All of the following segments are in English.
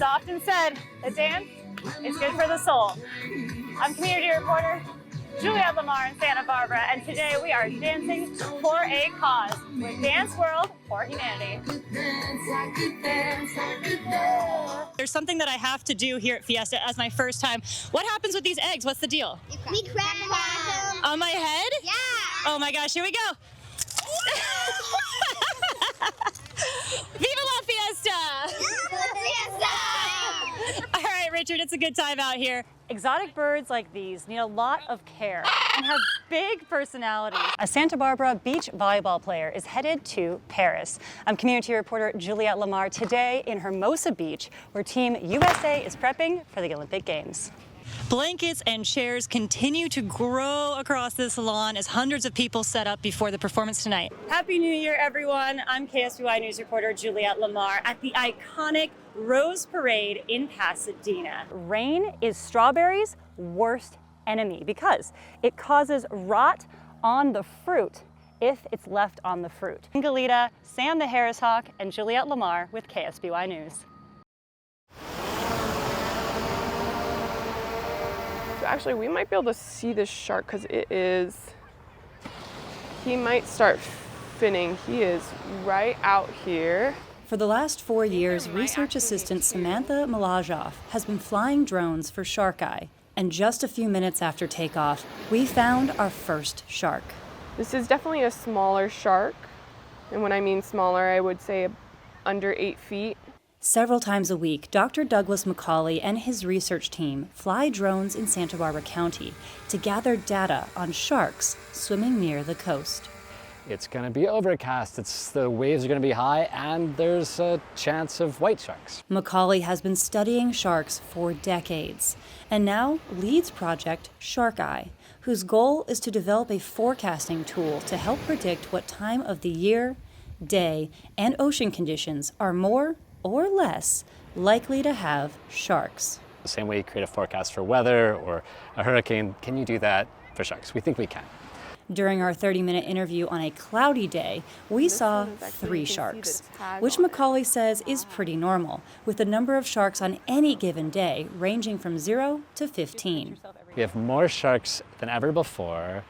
It's often said that dance is good for the soul. I'm community reporter Juliet Lemar in Santa Barbara, and today we are dancing for a cause with Dance World for Humanity. There's something that I have to do here at Fiesta as my first time. What happens with these eggs? What's the deal? We crack them. On my head? Yeah. Oh my gosh, here we go. Viva la Fiesta! Fiesta! All right, Richard, it's a good time out here. Exotic birds like these need a lot of care and have big personalities. A Santa Barbara beach volleyball player is headed to Paris. I'm community reporter Juliet Lemar today in Hermosa Beach, where Team USA is prepping for the Olympic Games. Blankets and chairs continue to grow across this lawn as hundreds of people set up before the performance tonight. Happy New Year, everyone. I'm KSBY News reporter Juliet Lemar at the iconic Rose Parade in Pasadena. Rain is strawberries' worst enemy because it causes rot on the fruit if it's left on the fruit. Galita, Sam the Harris Hawk, and Juliet Lemar with KSBY News. Actually, we might be able to see this shark because he might start finning. He is right out here. For the last 4 years, research assistant Samantha Malajoff has been flying drones for Shark Eye. And just a few minutes after takeoff, we found our first shark. This is definitely a smaller shark. And when I mean smaller, I would say under 8 feet. Several times a week, Dr. Douglas McCauley and his research team fly drones in Santa Barbara County to gather data on sharks swimming near the coast. It's going to be overcast, the waves are going to be high, and there's a chance of white sharks. McCauley has been studying sharks for decades and now leads Project Shark Eye, whose goal is to develop a forecasting tool to help predict what time of the year, day, and ocean conditions are more or less likely to have sharks. The same way you create a forecast for weather or a hurricane, can you do that for sharks? We think we can. During our 30-minute interview on a cloudy day, we saw 3 sharks, which McCauley says is pretty normal, with the number of sharks on any given day ranging from 0 to 15. We have more sharks than ever before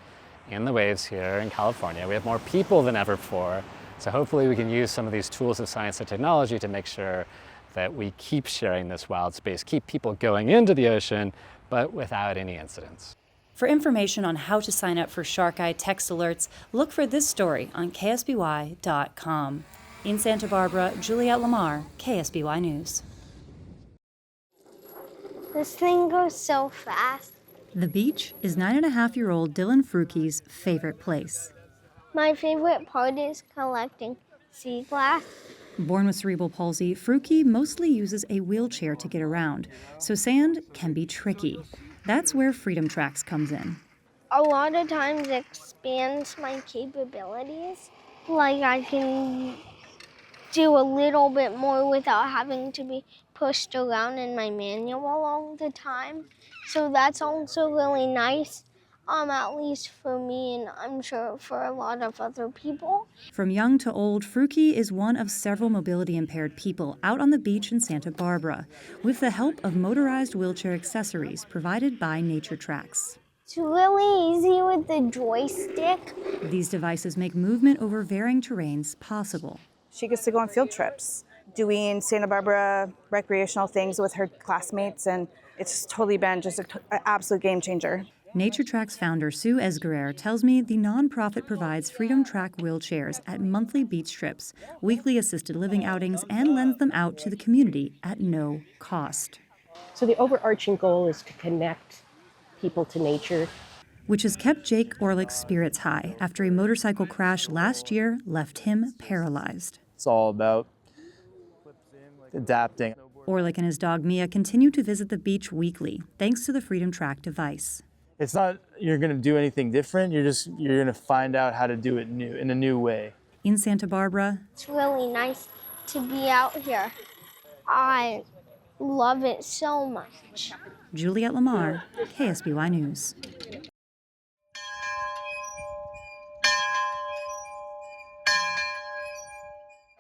in the waves here in California. We have more people than ever before. So hopefully we can use some of these tools of science and technology to make sure that we keep sharing this wild space, keep people going into the ocean, but without any incidents. For information on how to sign up for Shark Eye text alerts, look for this story on ksby.com. In Santa Barbara, Juliet Lemar, KSBY News. This thing goes so fast. The beach is 9.5-year-old Dylan Fruke's favorite place. My favorite part is collecting sea glass. Born with cerebral palsy, Fruke mostly uses a wheelchair to get around, so sand can be tricky. That's where Freedom Tracks comes in. A lot of times it expands my capabilities. Like I can do a little bit more without having to be pushed around in my manual all the time. So that's also really nice. At least for me, and I'm sure for a lot of other people. From young to old, Fruke is one of several mobility impaired people out on the beach in Santa Barbara, with the help of motorized wheelchair accessories provided by Nature Tracks. It's really easy with the joystick. These devices make movement over varying terrains possible. She gets to go on field trips, doing Santa Barbara recreational things with her classmates, and it's just totally been just an absolute game changer. Nature Tracks founder Sue Esguerrer tells me the nonprofit provides Freedom Track wheelchairs at monthly beach trips, weekly assisted living outings, and lends them out to the community at no cost. So the overarching goal is to connect people to nature, which has kept Jake Orlick's spirits high after a motorcycle crash last year left him paralyzed. It's all about adapting. Orlick and his dog Mia continue to visit the beach weekly, thanks to the Freedom Track device. It's not you're going to do anything different. You're going to find out how to do it new in a new way. In Santa Barbara, it's really nice to be out here. I love it so much. Juliet Lemar, KSBY News.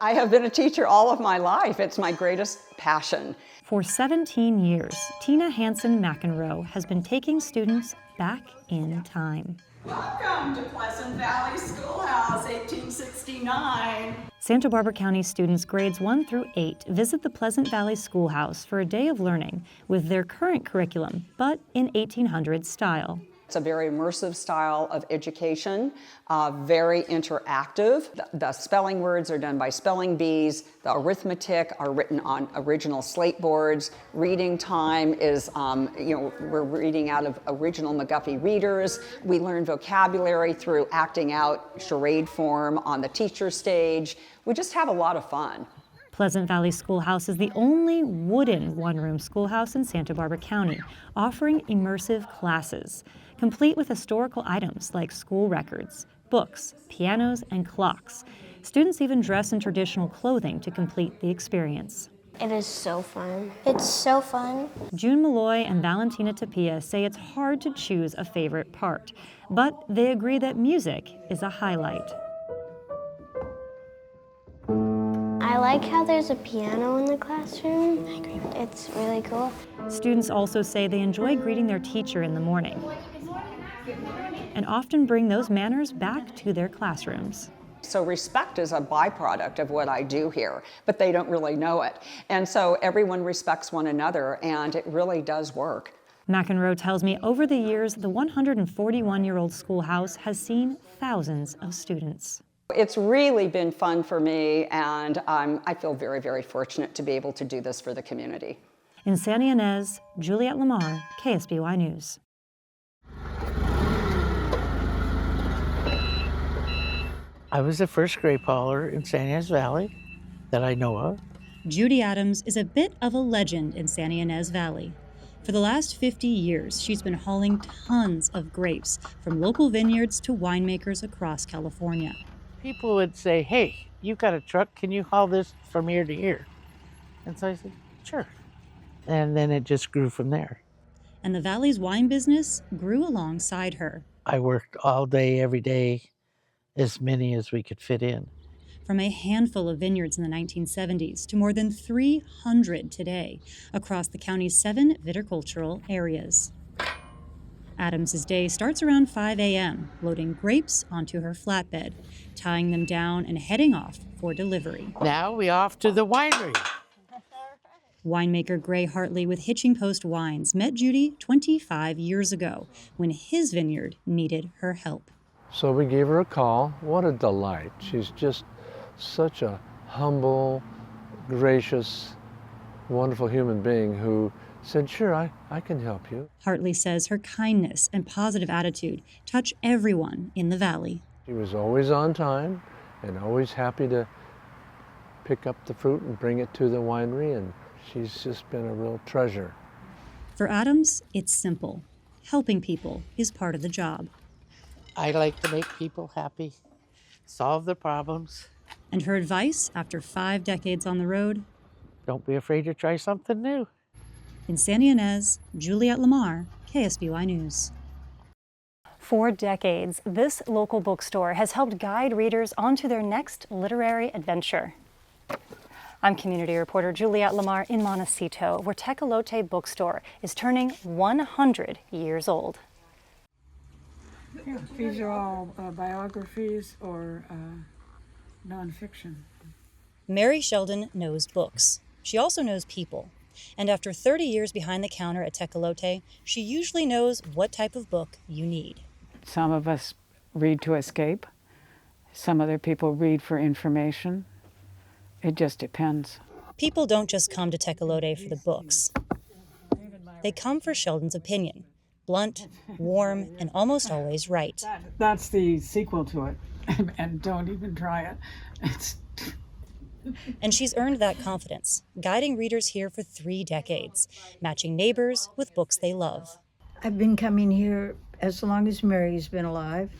I have been a teacher all of my life. It's my greatest passion. For 17 years, Tina Hansen McEnroe has been taking students back in time. Welcome to Pleasant Valley Schoolhouse, 1869. Santa Barbara County students grades 1 through 8 visit the Pleasant Valley Schoolhouse for a day of learning with their current curriculum, but in 1800s style. It's a very immersive style of education, very interactive. The spelling words are done by spelling bees. The arithmetic are written on original slate boards. Reading time is, we're reading out of original McGuffey readers. We learn vocabulary through acting out charade form on the teacher stage. We just have a lot of fun. Pleasant Valley Schoolhouse is the only wooden one-room schoolhouse in Santa Barbara County, offering immersive classes, complete with historical items like school records, books, pianos, and clocks. Students even dress in traditional clothing to complete the experience. It is so fun. It's so fun. June Malloy and Valentina Tapia say it's hard to choose a favorite part, but they agree that music is a highlight. I like how there's a piano in the classroom. I agree. It's really cool. Students also say they enjoy greeting their teacher in the morning and often bring those manners back to their classrooms. So respect is a byproduct of what I do here, but they don't really know it. And so everyone respects one another, and it really does work. McEnroe tells me over the years, the 141-year-old schoolhouse has seen thousands of students. It's really been fun for me, and I feel very, very fortunate to be able to do this for the community. In Santa Ynez, Juliet Lemar, KSBY News. I was the first grape hauler in Santa Ynez Valley that I know of. Judy Adams is a bit of a legend in Santa Ynez Valley. For the last 50 years, she's been hauling tons of grapes from local vineyards to winemakers across California. People would say, hey, you've got a truck, can you haul this from here to here? And so I said, sure. And then it just grew from there. And the Valley's wine business grew alongside her. I worked all day, every day, as many as we could fit in. From a handful of vineyards in the 1970s to more than 300 today across the county's 7 viticultural areas. Adams's day starts around 5 a.m., loading grapes onto her flatbed, tying them down and heading off for delivery. Now we off to the winery. Winemaker Gray Hartley with Hitching Post Wines met Judy 25 years ago when his vineyard needed her help. So we gave her a call. What a delight. She's just such a humble, gracious, wonderful human being who said, sure, I can help you. Hartley says her kindness and positive attitude touch everyone in the Valley. She was always on time and always happy to pick up the fruit and bring it to the winery, and she's just been a real treasure. For Adams, it's simple. Helping people is part of the job. I like to make people happy, solve the problems. And her advice after 5 decades on the road? Don't be afraid to try something new. In Santa Ynez, Juliet Lemar, KSBY News. For decades, this local bookstore has helped guide readers onto their next literary adventure. I'm community reporter Juliet Lemar in Montecito, where Tecolote Bookstore is turning 100 years old. Yeah, these are all biographies or nonfiction. Mary Sheldon knows books. She also knows people. And after 30 years behind the counter at Tecolote, she usually knows what type of book you need. Some of us read to escape. Some other people read for information. It just depends. People don't just come to Tecolote for the books. They come for Sheldon's opinion. Blunt, warm, and almost always right. That's the sequel to it. And don't even try it. And she's earned that confidence, guiding readers here for 3 decades, matching neighbors with books they love. I've been coming here as long as Mary's been alive.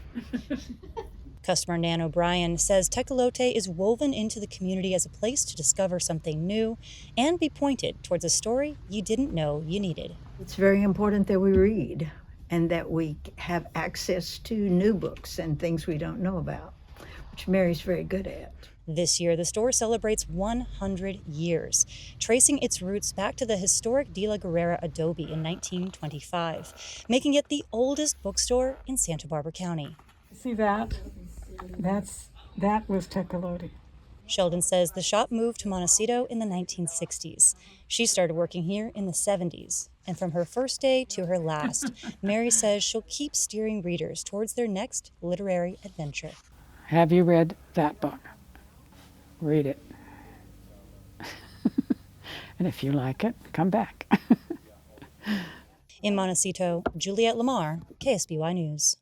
Customer Nan O'Brien says Tecolote is woven into the community as a place to discover something new and be pointed towards a story you didn't know you needed. It's very important that we read and that we have access to new books and things we don't know about, which Mary's very good at. This year, the store celebrates 100 years, tracing its roots back to the historic De La Guerrera adobe in 1925, making it the oldest bookstore in Santa Barbara County. See that? That was Tecolote. Sheldon says the shop moved to Montecito in the 1960s. She started working here in the 70s. And from her first day to her last, Mary says she'll keep steering readers towards their next literary adventure. Have you read that book? Read it. And if you like it, come back. In Montecito, Juliet Lemar, KSBY News.